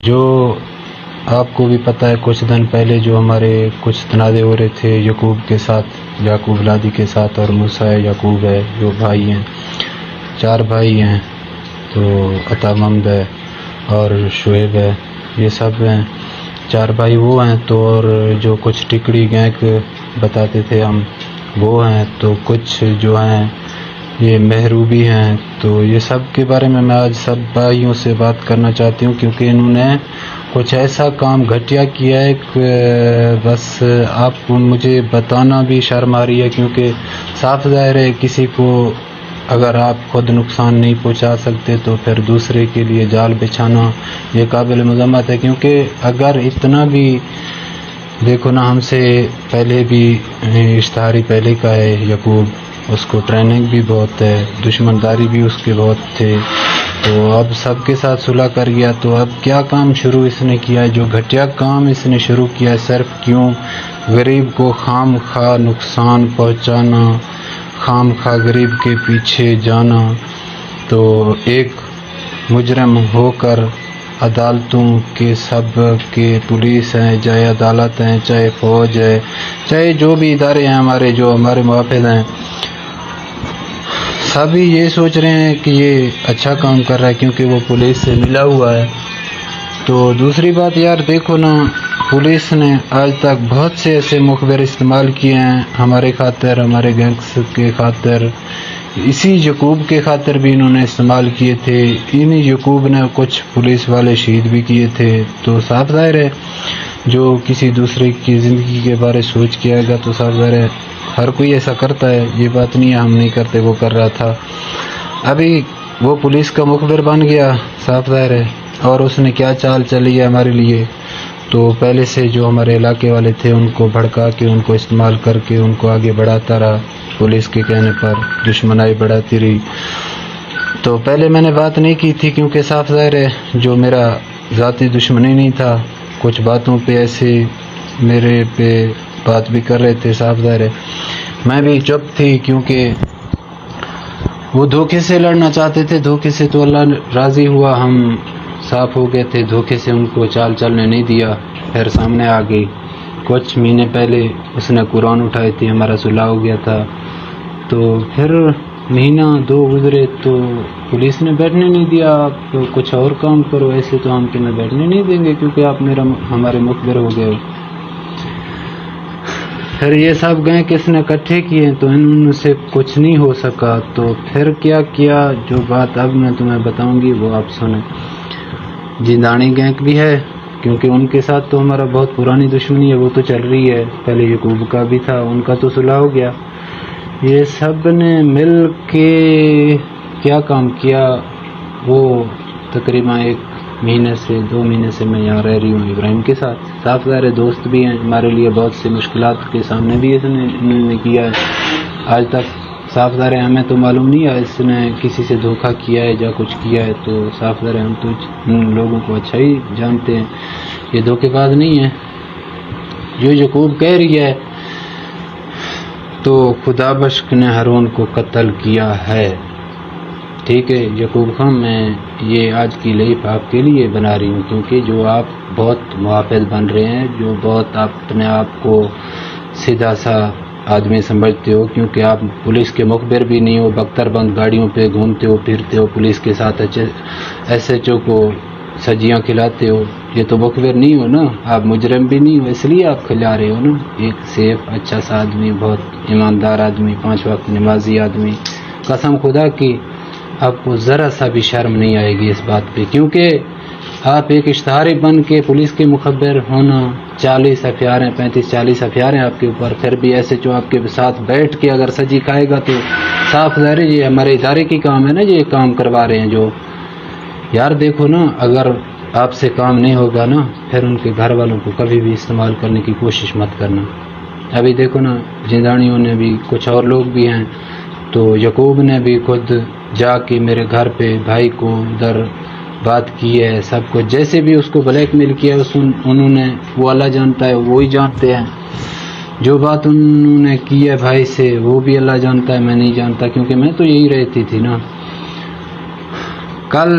جو آپ کو بھی پتہ ہے کچھ دن پہلے جو ہمارے کچھ تنازع ہو رہے تھے یعقوب کے ساتھ، یعقوب لادی کے ساتھ، اور موسیٰ ہے، یعقوب ہے، جو بھائی ہیں، 4 بھائی ہیں، تو عطا محمد ہے اور شعیب ہے، یہ سب ہیں 4 بھائی وہ ہیں. تو اور جو کچھ ٹکڑی گینگ بتاتے تھے ہم وہ ہیں، تو کچھ جو ہیں یہ مہروبی ہیں. تو یہ سب کے بارے میں آج سب بھائیوں سے بات کرنا چاہتی ہوں، کیونکہ انہوں نے کچھ ایسا کام گھٹیا کیا ہے کہ بس آپ کو مجھے بتانا بھی شرم آ رہی ہے، کیونکہ صاف ظاہر ہے کسی کو اگر آپ خود نقصان نہیں پہنچا سکتے تو پھر دوسرے کے لیے جال بچھانا یہ قابل مذمت ہے. کیونکہ اگر اتنا بھی دیکھو نا، ہم سے پہلے بھی اشتہاری پہلے کا ہے یعقوب، اس کو ٹریننگ بھی بہت ہے، دشمن داری بھی اس کے بہت تھے، تو اب سب کے ساتھ صلح کر گیا. تو اب کیا کام شروع اس نے کیا ہے، جو گھٹیا کام اس نے شروع کیا ہے، صرف کیوں غریب کو خام خواہ نقصان پہنچانا، خام خواہ غریب کے پیچھے جانا. تو ایک مجرم ہو کر عدالتوں کے سب کے پولیس ہیں، چاہے عدالت ہیں، چاہے فوج ہے، چاہے جو بھی ادارے ہیں ہمارے جو ہمارے محافظ ہیں، سبھی یہ سوچ رہے ہیں کہ یہ اچھا کام کر رہا ہے کیونکہ وہ پولیس سے ملا ہوا ہے. تو دوسری بات یار دیکھو نا، پولیس نے آج تک بہت سے ایسے مخبر استعمال کیے ہیں ہمارے خاطر، ہمارے گینگس کے خاطر، اسی یعقوب کے خاطر بھی انہوں نے استعمال کیے تھے. انہی یعقوب نے کچھ پولیس والے شہید بھی کیے تھے. تو صاف ظاہر ہے جو کسی دوسرے کی زندگی کے بارے سوچ کے آئے گا تو صاف ظاہر ہے ہر کوئی ایسا کرتا ہے، یہ بات نہیں ہے ہم نہیں کرتے، وہ کر رہا تھا. ابھی وہ پولیس کا مخبر بن گیا صاف ظاہر ہے، اور اس نے کیا چال چلی ہے ہمارے لیے. تو پہلے سے جو ہمارے علاقے والے تھے ان کو بھڑکا کے، ان کو استعمال کر کے ان کو آگے بڑھاتا رہا، پولیس کے کہنے پر دشمنائی بڑھاتی رہی. تو پہلے میں نے بات نہیں کی تھی کیونکہ صاف ظاہر ہے جو میرا ذاتی دشمنی نہیں تھا، کچھ باتوں پہ ایسے میرے پہ بات بھی کر رہے تھے، صاف ظاہر ہے میں بھی چپ تھی کیونکہ وہ دھوکے سے لڑنا چاہتے تھے. دھوکے سے تو اللہ راضی ہوا، ہم صاف ہو گئے تھے، دھوکے سے ان کو چال چلنے نہیں دیا. پھر سامنے آ گئی، کچھ مہینے پہلے اس نے قرآن اٹھائی تھی، ہمارا صلح ہو گیا تھا. تو پھر مہینہ 2 گزرے تو پولیس نے بیٹھنے نہیں دیا، آپ کچھ اور کام کرو، ایسے تو ہم تمہیں بیٹھنے نہیں دیں گے کیونکہ آپ ہمارے مخبر ہو گئے ہو. پھر یہ سب گئے کس نے اکٹھے کیے تو ان سے کچھ نہیں ہو سکا. تو پھر کیا کیا، جو بات اب میں تمہیں بتاؤں گی وہ آپ سنیں. جیندانی گینگ بھی ہے کیونکہ ان کے ساتھ تو ہمارا بہت پرانی دشمنی ہے، وہ تو چل رہی ہے، پہلے یعقوب کا بھی تھا، ان کا تو صلح ہو گیا. یہ سب نے مل کے کیا کام کیا، وہ تقریباً 1 مہینے سے 2 مہینے سے میں یہاں رہ رہی ہوں ابراہیم کے ساتھ. صاف ظاہر دوست بھی ہیں ہمارے لیے، بہت سی مشکلات کے سامنے بھی انہوں نے کیا ہے. آج تک صاف ظاہر ہے ہمیں تو معلوم نہیں ہے اس نے کسی سے دھوکہ کیا ہے یا کچھ کیا ہے، تو صاف ظاہر ہے ہم تو ان لوگوں کو اچھا ہی جانتے ہیں، یہ دھوکے باز نہیں ہے. جو یعقوب کہہ رہی ہے تو خدا بخش نے ہارون کو قتل کیا ہے، ٹھیک ہے یعقوب خان، میں یہ آج کی لائف آپ کے لیے بنا رہی ہوں کیونکہ جو آپ بہت محافظ بن رہے ہیں، جو بہت اپنے آپ کو سیدھا سا آدمی سمجھتے ہو، کیونکہ آپ پولیس کے مخبر بھی نہیں ہو، بختر بند گاڑیوں پہ گھومتے ہو، پھرتے ہو، پولیس کے ساتھ ایس ایچ او کو سجیاں کھلاتے ہو، یہ تو مخبر نہیں ہو نا، آپ مجرم بھی نہیں ہو، اس لیے آپ کھلا رہے ہو نا. ایک سیف اچھا سا آدمی، بہت ایماندار آدمی، 5 وقت نمازی آدمی، قسم خدا کی آپ کو ذرا سا بھی شرم نہیں آئے گی اس بات پہ، کیونکہ آپ ایک اشتہاری بن کے پولیس کے مخبر ہونا، 40 FIR ہیں، 35-40 FIR ہیں آپ کے اوپر، پھر بھی ایسے جو آپ کے ساتھ بیٹھ کے اگر سجی کھائے گا تو صاف ظاہر ہے یہ ہمارے ادارے کی کام ہے نا، یہ کام کروا رہے ہیں. جو یار دیکھو نا، اگر آپ سے کام نہیں ہوگا نا پھر ان کے گھر والوں کو کبھی بھی استعمال کرنے کی کوشش مت کرنا. ابھی دیکھو نا جیندانیوں نے بھی، کچھ اور لوگ بھی ہیں، تو یعقوب نے بھی خود جا کے میرے گھر پہ بھائی کو ادھر بات کی ہے، سب کو جیسے بھی اس کو بلیک میل کیا انہوں نے، وہ اللہ جانتا ہے، وہی جانتے ہیں. جو بات انہوں نے کی ہے بھائی سے وہ بھی اللہ جانتا ہے، میں نہیں جانتا کیونکہ میں تو یہی رہتی تھی نا. کل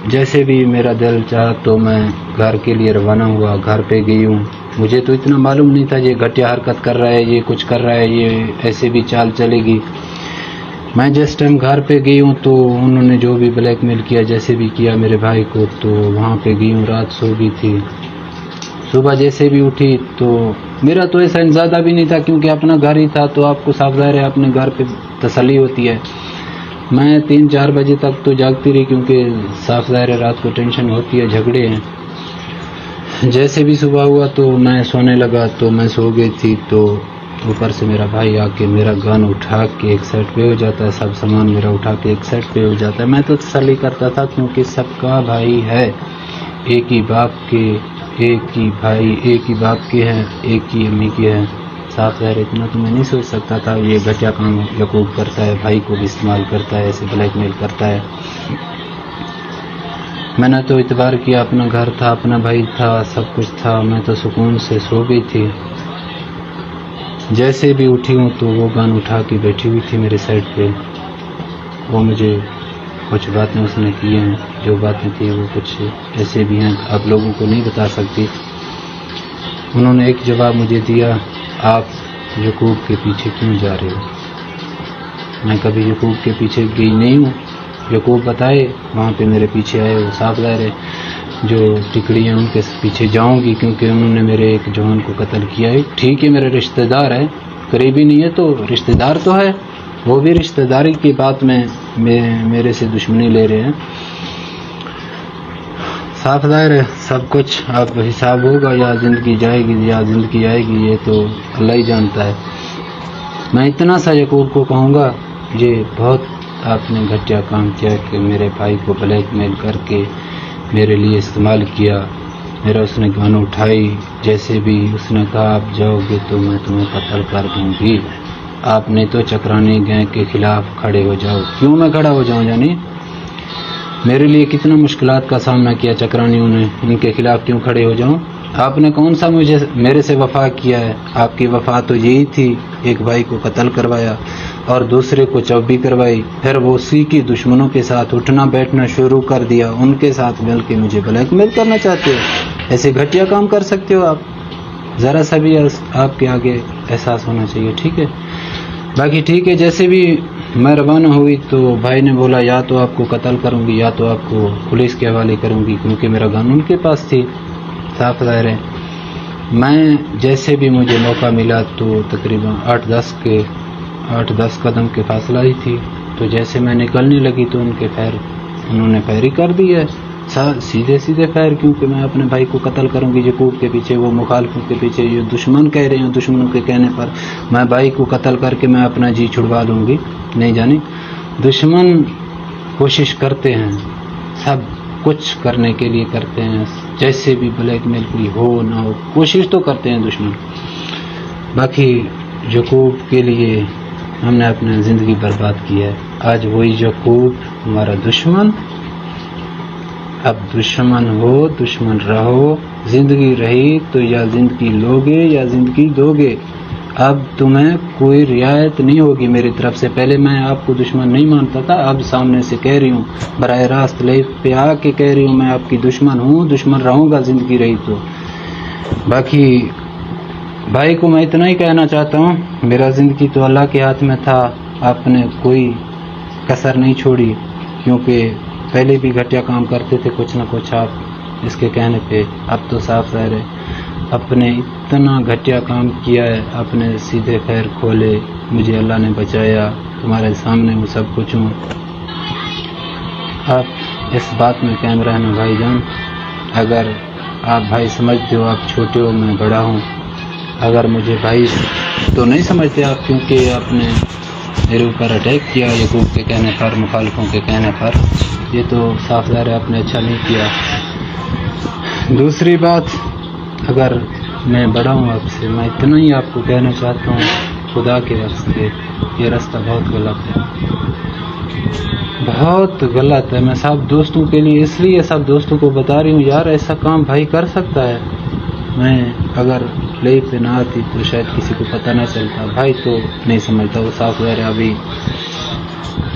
جیسے بھی میرا دل چاہا تو میں گھر کے لیے روانہ ہوا، گھر پہ گئی ہوں۔ مجھے تو اتنا معلوم نہیں تھا یہ گھٹیا حرکت کر رہا ہے، یہ کچھ کر رہا ہے، یہ ایسے بھی چال چلے گی۔ میں جس ٹائم گھر پہ گئی ہوں تو انہوں نے جو بھی بلیک میل کیا، جیسے بھی کیا میرے بھائی کو، تو وہاں پہ گئی ہوں، رات سو گئی تھی۔ صبح جیسے بھی اٹھی تو میرا تو ایسا زیادہ بھی نہیں تھا کیونکہ اپنا گھر ہی تھا، تو آپ کو صاف ظاہر ہے اپنے گھر پہ تسلی ہوتی ہے۔ میں 3-4 بجے تک تو جاگتی رہی کیونکہ صاف ظاہر ہے رات کو ٹینشن ہوتی ہے، جھگڑے ہیں۔ جیسے بھی صبح ہوا تو میں سونے لگا تو میں سو گئی تھی، تو اوپر سے میرا بھائی آ کے میرا گن اٹھا کے ایک سائڈ پہ ہو جاتا ہے، سب سامان میرا اٹھا کے ایک سائڈ پہ ہو جاتا ہے۔ میں تو تسلی کرتا تھا کیونکہ سب کا بھائی ہے، ایک ہی باپ کے، ایک ہی بھائی، ایک ہی باپ کے ہیں، ایک ہی امی کے ہیں۔ صاف ظاہر اتنا تو میں نہیں سوچ سکتا تھا یہ گھٹیا کام یعقوب کرتا ہے، بھائی کو بھی استعمال کرتا ہے، ایسے بلیک میل کرتا ہے۔ میں نے تو اعتبار کیا، اپنا گھر تھا، اپنا بھائی تھا، سب کچھ تھا، میں تو سکون سے سو گئی تھی۔ جیسے بھی اٹھی ہوں تو وہ گن اٹھا کے بیٹھی ہوئی تھی میرے سائڈ پہ۔ وہ مجھے کچھ باتیں اس نے کی ہیں، جو باتیں تھی وہ کچھ ایسے بھی ہیں آپ لوگوں کو نہیں بتا سکتی۔ انہوں نے ایک جواب مجھے دیا، آپ یعقوب کے پیچھے کیوں جا رہے ہو؟ میں کبھی یعقوب کے پیچھے گئی نہیں ہوں، یعقوب بتائے وہاں پہ میرے پیچھے آئے۔ وہ صاف ظاہر ہے جو ٹکڑی ہیں ان کے پیچھے جاؤں گی کیونکہ انہوں نے میرے ایک جوان کو قتل کیا ہے۔ ٹھیک ہے میرے رشتہ دار ہے، قریبی نہیں ہے تو رشتہ دار تو ہے، وہ بھی رشتہ داری کی بات میں میرے سے دشمنی لے رہے ہیں۔ صاف ظاہر ہے سب کچھ اب حساب ہوگا، یا زندگی جائے گی یا زندگی آئے گی، یہ تو اللہ ہی جانتا ہے۔ میں اتنا سا یعقوب کو کہوں گا، یہ بہت آپ نے گھٹیا کام کیا کہ میرے بھائی کو بلیک میل کر کے میرے لیے استعمال کیا۔ میرا اس نے گن اٹھائی، جیسے بھی اس نے کہا آپ جاؤ گے تو میں تمہیں قتل کر دوں گی، آپ نے تو چکرانی گینگ کے خلاف کھڑے ہو جاؤ۔ کیوں میں کھڑا ہو جاؤں؟ یعنی میرے لیے کتنا مشکلات کا سامنا کیا چکرانیوں نے، ان کے خلاف کیوں کھڑے ہو جاؤں؟ آپ نے کون سا میرے سے وفا کیا ہے؟ آپ کی وفا تو یہی تھی، ایک بھائی کو قتل کروایا اور دوسرے کو چوبی کروائی، پھر وہ اسی کی دشمنوں کے ساتھ اٹھنا بیٹھنا شروع کر دیا، ان کے ساتھ مل کے مجھے بلیک میل کرنا چاہتے ہو؟ ایسے گھٹیا کام کر سکتے ہو آپ؟ ذرا سا بھی آپ کے آگے احساس ہونا چاہیے، ٹھیک ہے؟ باقی ٹھیک ہے، جیسے بھی میں روانہ ہوئی تو بھائی نے بولا یا تو آپ کو قتل کروں گی یا تو آپ کو پولیس کے حوالے کروں گی، کیونکہ میرا گن ان کے پاس تھی۔ صاف ظاہر ہے میں جیسے بھی مجھے موقع ملا تو تقریباً 8-10 قدم کے فاصلہ ہی تھی، تو جیسے میں نکلنے لگی تو انہوں نے فیری کر دی ہے، سیدھے فیر، کیونکہ میں اپنے بھائی کو قتل کروں گی یعقوب کے پیچھے، وہ مخالفوں کے پیچھے، یہ دشمن کہہ رہے ہیں، دشمنوں کے کہنے پر میں بھائی کو قتل کر کے میں اپنا جی چھڑوا لوں گی۔ نہیں جانی دشمن کوشش کرتے ہیں، سب کچھ کرنے کے لیے کرتے ہیں، جیسے بھی بلیک میل کی ہو نہ ہو کوشش تو کرتے ہیں دشمن۔ باقی یعقوب کے لیے ہم نے اپنا زندگی برباد کی ہے، آج وہی یعقوب ہمارا دشمن۔ اب دشمن ہو دشمن رہو، زندگی رہی تو یا زندگی لوگے یا زندگی دوگے، اب تمہیں کوئی رعایت نہیں ہوگی میری طرف سے۔ پہلے میں آپ کو دشمن نہیں مانتا تھا، اب سامنے سے کہہ رہی ہوں، براہ راست لائف پہ آ کے کہہ رہی ہوں، میں آپ کی دشمن ہوں، دشمن رہوں گا زندگی رہی تو۔ باقی بھائی کو میں اتنا ہی کہنا چاہتا ہوں، میرا زندگی تو اللہ کے ہاتھ میں تھا، آپ نے کوئی کسر نہیں چھوڑی، کیونکہ پہلے بھی گھٹیا کام کرتے تھے کچھ نہ کچھ آپ اس کے کہنے پہ۔ اب تو صاف ظاہر ہے اپنے اتنا گھٹیا کام کیا ہے، اپنے سیدھے خیر کھولے، مجھے اللہ نے بچایا، تمہارے سامنے وہ سب کچھ ہوں۔ آپ اس بات میں قائم رہنا بھائی جان، اگر آپ بھائی سمجھتے ہو آپ چھوٹے ہو میں بڑا ہوں، اگر مجھے بھائی تو نہیں سمجھتے آپ، کیونکہ آپ نے میرے اوپر اٹیک کیا یعقوب کے کہنے پر، مخالفوں کے کہنے پر، یہ تو صاف ظاہر ہے آپ نے اچھا نہیں کیا۔ دوسری بات، اگر میں بڑا ہوں آپ سے، میں اتنا ہی آپ کو کہنا چاہتا ہوں، خدا کے راستے یہ راستہ بہت غلط ہے، بہت غلط ہے۔ میں سب دوستوں کے لیے اس لیے سب دوستوں کو بتا رہی ہوں، یار ایسا کام بھائی کر سکتا ہے۔ میں اگر لے پہ نہ آتی تو شاید کسی کو پتہ نہ چلتا، بھائی تو نہیں سمجھتا، وہ صاف ظاہر ابھی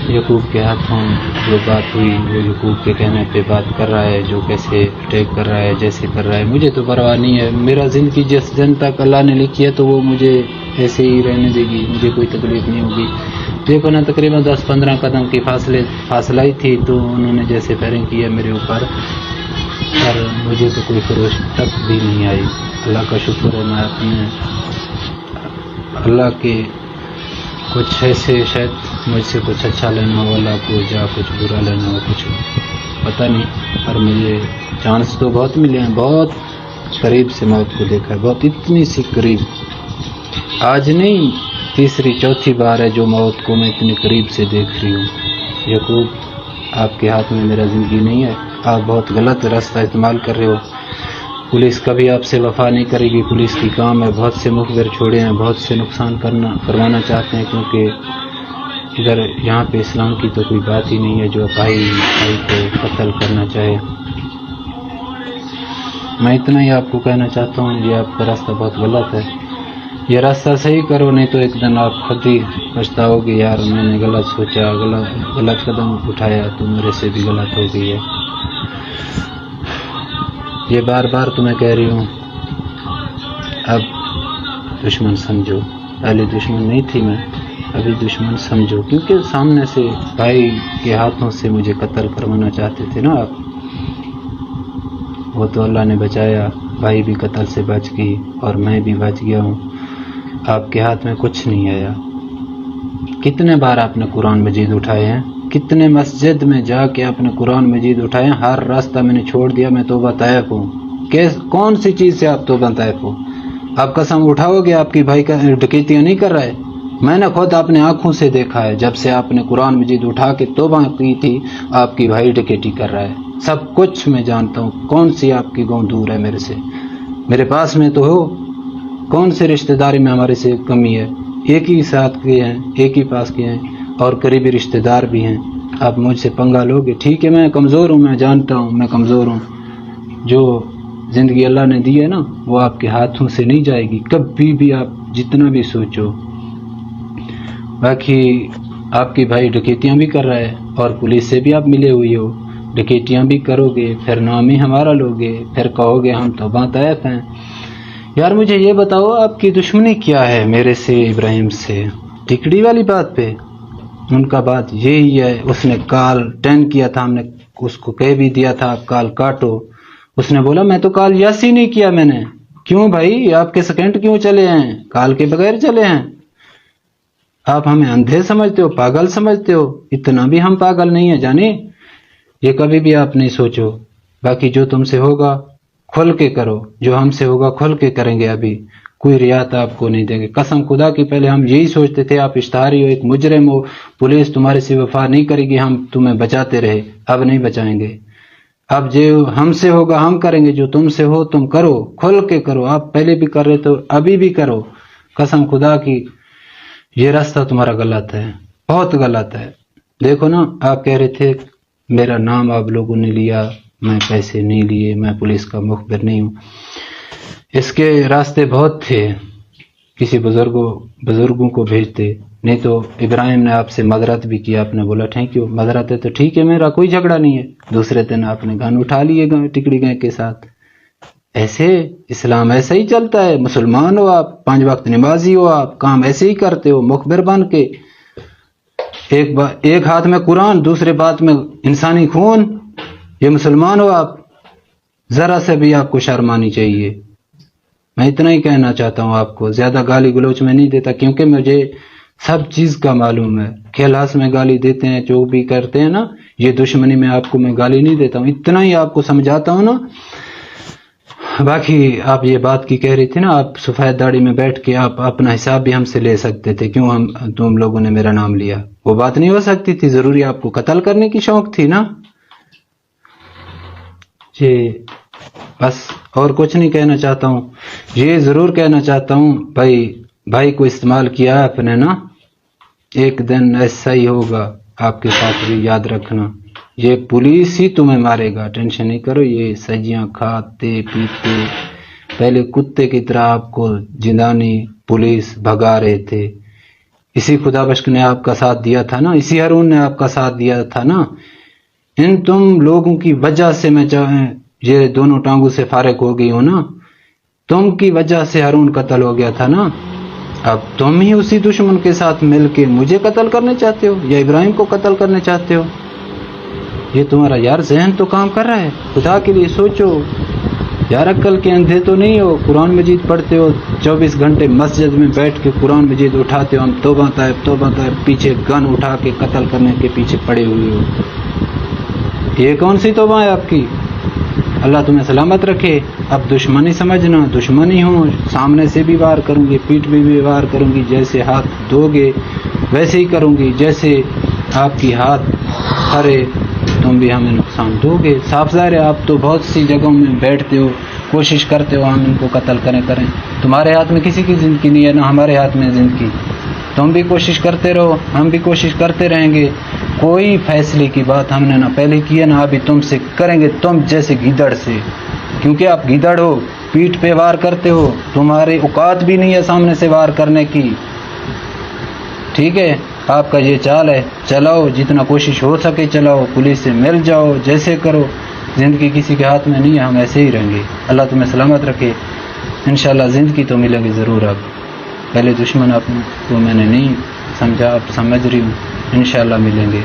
یعقوب کے ہاتھوں جو بات ہوئی وہ یعقوب کے کہنے پہ بات کر رہا ہے، جو کیسے اٹیک کر رہا ہے، جیسے کر رہا ہے، مجھے تو پرواہ نہیں ہے. میرا زندگی جس دن تک اللہ نے لکھی ہے تو وہ مجھے ایسے ہی رہنے دے گی، مجھے کوئی تکلیف نہیں ہوگی. دیکھو نا، تقریباً 10-15 قدم کی فاصلہ ہی تھی تو انہوں نے جیسے فائرنگ کیا میرے اوپر، اور مجھے تو کوئی خروش تک بھی نہیں آئی. اللہ کا شکر ہے. میں اپنے اللہ کے کچھ ایسے شاید مجھ سے کچھ اچھا لینا ہو اللہ کو، یا کچھ برا لینا ہو، کچھ پتہ نہیں. اور مجھے چانس تو بہت ملے ہیں، بہت قریب سے موت کو دیکھا ہے، بہت اتنی سی قریب. آج نہیں، تیسری چوتھی بار ہے جو موت کو میں اتنی قریب سے دیکھ رہی ہوں. یعقوب، آپ کے ہاتھ میں میرا زندگی نہیں ہے. آپ بہت غلط راستہ استعمال کر رہے ہو. پولیس کبھی آپ سے وفا نہیں کرے گی، پولیس کی کام ہے. بہت سے مخبر چھوڑے ہیں، بہت سے نقصان کروانا چاہتے ہیں، کیونکہ ادھر یہاں پہ اسلام کی تو کوئی بات ہی نہیں ہے جو بھائی کو قتل کرنا چاہے. میں اتنا ہی آپ کو کہنا چاہتا ہوں، یہ آپ کا راستہ بہت غلط ہے. یہ راستہ صحیح کرو، نہیں تو ایک دن آپ خود ہی پچھتاؤ گے، یار میں نے غلط سوچا، غلط قدم اٹھایا تو میرے سے بھی غلط ہو گئی ہے. یہ بار بار تمہیں کہہ رہی ہوں، اب دشمن سمجھو. پہلے دشمن نہیں تھی میں، ابھی دشمن سمجھو، کیونکہ سامنے سے بھائی کے ہاتھوں سے مجھے قتل کروانا چاہتے تھے نا آپ. وہ تو اللہ نے بچایا، بھائی بھی قتل سے بچ گئی اور میں بھی بچ گیا ہوں. آپ کے ہاتھ میں کچھ نہیں آیا. کتنے بار آپ نے قرآن مجید اٹھائے ہیں، کتنے مسجد میں جا کے آپ نے قرآن مجید اٹھائے ہیں. ہر راستہ میں نے چھوڑ دیا، میں توبہ طائف ہوں. کون سی چیز سے آپ توبہ طائف ہو؟ آپ قسم اٹھاؤ گے آپ کی بھائی کا ڈکیتیاں نہیں کر رہا ہے؟ میں نے خود اپنے آنکھوں سے دیکھا ہے، جب سے آپ نے قرآن مجید اٹھا کے توبہ کی تھی آپ کی بھائی ڈکیتی کر رہا ہے. سب کچھ میں جانتا ہوں. کون سی آپ کی گاؤں دور ہے میرے سے؟ میرے پاس میں تو ہو. کون سے رشتہ داری میں ہمارے سے کمی ہے؟ ایک ہی ساتھ کے ہیں، ایک ہی پاس کے ہیں، اور قریبی رشتہ دار بھی ہیں. آپ مجھ سے پنگا لوگے؟ ٹھیک ہے، میں کمزور ہوں، میں جانتا ہوں میں کمزور ہوں. جو زندگی اللہ نے دی ہے نا وہ آپ کے ہاتھوں سے نہیں جائے گی کبھی بھی، آپ جتنا بھی سوچو. باقی آپ کی بھائی ڈکیتیاں بھی کر رہا ہے اور پولیس سے بھی آپ ملے ہوئے ہو. ڈکیتیاں بھی کرو گے، پھر نام ہی ہمارا لوگے، پھر کہو گے ہم توبہ طائف ہیں. یار مجھے یہ بتاؤ، آپ کی دشمنی کیا ہے میرے سے، ابراہیم سے؟ ٹکڑی والی بات پہ ان کا بات یہی ہے. اس نے کال 10 کیا تھا، ہم نے اس کو کہہ بھی دیا تھا آپ کال کاٹو. اس نے بولا میں تو کال یس ہی نہیں کیا میں نے. کیوں بھائی، آپ کے سیکنڈ کیوں چلے ہیں؟ کال کے بغیر چلے ہیں؟ آپ ہمیں اندھے سمجھتے ہو، پاگل سمجھتے ہو؟ اتنا بھی ہم پاگل نہیں ہیں جانے، یہ کبھی بھی آپ نہیں سوچو. باقی جو تم سے ہوگا کھل کے کرو، جو ہم سے ہوگا کھل کے کریں گے. ابھی کوئی رعایت آپ کو نہیں دیں گے، قسم خدا کی. پہلے ہم یہی سوچتے تھے آپ اشتہاری ہو، ایک مجرم ہو، پولیس تمہارے سے وفا نہیں کرے گی، ہم تمہیں بچاتے رہے. اب نہیں بچائیں گے. اب جو ہم سے ہوگا ہم کریں گے، جو تم سے ہو تم کرو، کھل کے کرو. آپ پہلے بھی کر رہے تو ابھی بھی کرو. قسم خدا کی یہ راستہ تمہارا غلط ہے، بہت غلط ہے. دیکھو نا، آپ کہہ رہے تھے میرا نام آپ لوگوں نے لیا، میں پیسے نہیں لیے، میں پولیس کا مخبر نہیں ہوں. اس کے راستے بہت تھے، کسی بزرگوں کو بھیجتے. نہیں تو ابراہیم نے آپ سے معذرت بھی کیا، آپ نے بولا تھینک یو، معذرت ہے تو ٹھیک ہے، میرا کوئی جھگڑا نہیں ہے. دوسرے دن آپ نے گن اٹھا لیے ٹکڑی گئے کے ساتھ. ایسے اسلام ایسا ہی چلتا ہے. مسلمان ہو آپ، 5 وقت نمازی ہو آپ، کام ایسے ہی کرتے ہو مخبر بن کے. ایک ہاتھ میں قرآن، دوسرے ہاتھ میں انسانی خون. یہ مسلمان ہو آپ؟ ذرا سے بھی آپ کو شرم آنی چاہیے. میں اتنا ہی کہنا چاہتا ہوں آپ کو. زیادہ گالی گلوچ میں نہیں دیتا، کیونکہ مجھے سب چیز کا معلوم ہے. کھیلاس میں گالی دیتے ہیں، جو بھی کرتے ہیں نا، یہ دشمنی میں آپ کو میں گالی نہیں دیتا ہوں. اتنا ہی آپ کو سمجھاتا ہوں نا. باقی آپ یہ بات کی کہہ رہی تھی نا، آپ سفید داڑھی میں بیٹھ کے آپ اپنا حساب بھی ہم سے لے سکتے تھے. کیوں تم لوگوں نے میرا نام لیا؟ وہ بات نہیں ہو سکتی تھی. ضروری آپ کو قتل کرنے کی شوق تھی نا. جی بس اور کچھ نہیں کہنا چاہتا ہوں. یہ ضرور کہنا چاہتا ہوں بھائی کو استعمال کیا آپ نے نا، ایک دن ایسا ہی ہوگا آپ کے ساتھ بھی. یاد رکھنا، یہ پولیس ہی تمہیں مارے گا، ٹینشن نہیں کرو. یہ سجیاں کھاتے پیتے پہلے کتے کی طرح آپ کو جندانی پولیس بھگا رہے تھے. اسی خدا بخش نے آپ کا ساتھ دیا تھا نا، اسی ہارون نے آپ کا ساتھ دیا تھا نا. ان تم لوگوں کی وجہ سے میں یہ دونوں ٹانگوں سے فارغ ہو گئی ہوں نا. تم کی وجہ سے ہارون قتل ہو گیا تھا نا. اب تم ہی اسی دشمن کے ساتھ مل کے مجھے قتل کرنے چاہتے ہو یا ابراہیم کو قتل کرنے چاہتے ہو. یہ تمہارا یار ذہن تو کام کر رہا ہے. خدا کے لیے سوچو یار، عقل کے اندھے تو نہیں ہو. قرآن مجید پڑھتے ہو 24 گھنٹے، مسجد میں بیٹھ کے قرآن مجید اٹھاتے ہو، ہم توبہ طائب توبہ طائب، پیچھے گن اٹھا کے قتل کرنے کے پیچھے پڑے ہوئے ہو. یہ کون سی توبہ ہے آپ کی؟ اللہ تمہیں سلامت رکھے. اب دشمنی سمجھنا، دشمنی ہوں، سامنے سے بھی وار کروں گی، پیٹھ بھی وار کروں گی. جیسے ہاتھ دو گے ویسے ہی کروں گی. جیسے آپ کی ہاتھ کھرے تم بھی ہمیں نقصان دو گے. صاف ظاہر ہے آپ تو بہت سی جگہوں میں بیٹھتے ہو، کوشش کرتے ہو ہم ان کو قتل کریں. تمہارے ہاتھ میں کسی کی زندگی نہیں ہے، نہ ہمارے ہاتھ میں زندگی. تم بھی کوشش کرتے رہو، ہم بھی کوشش کرتے رہیں گے. کوئی فیصلے کی بات ہم نے نہ پہلے کی ہے نہ ابھی تم سے کریں گے، تم جیسے گیدڑ سے. کیونکہ آپ گیدڑ ہو، پیٹھ پہ وار کرتے ہو، تمہارے اوقات بھی نہیں ہے سامنے سے وار کرنے کی. ٹھیک ہے، آپ کا یہ چال ہے. چلاؤ جتنا کوشش ہو سکے چلاؤ، پولیس سے مل جاؤ، جیسے کرو. زندگی کسی کے ہاتھ میں نہیں ہے، ہم ایسے ہی رہیں گے. اللہ تمہیں سلامت رکھے. انشاءاللہ زندگی تو ملے گی ضرور. اب پہلے دشمن آپ کو میں نے نہیں سمجھا، اب سمجھ رہی ہوں. انشاءاللہ ملیں گے.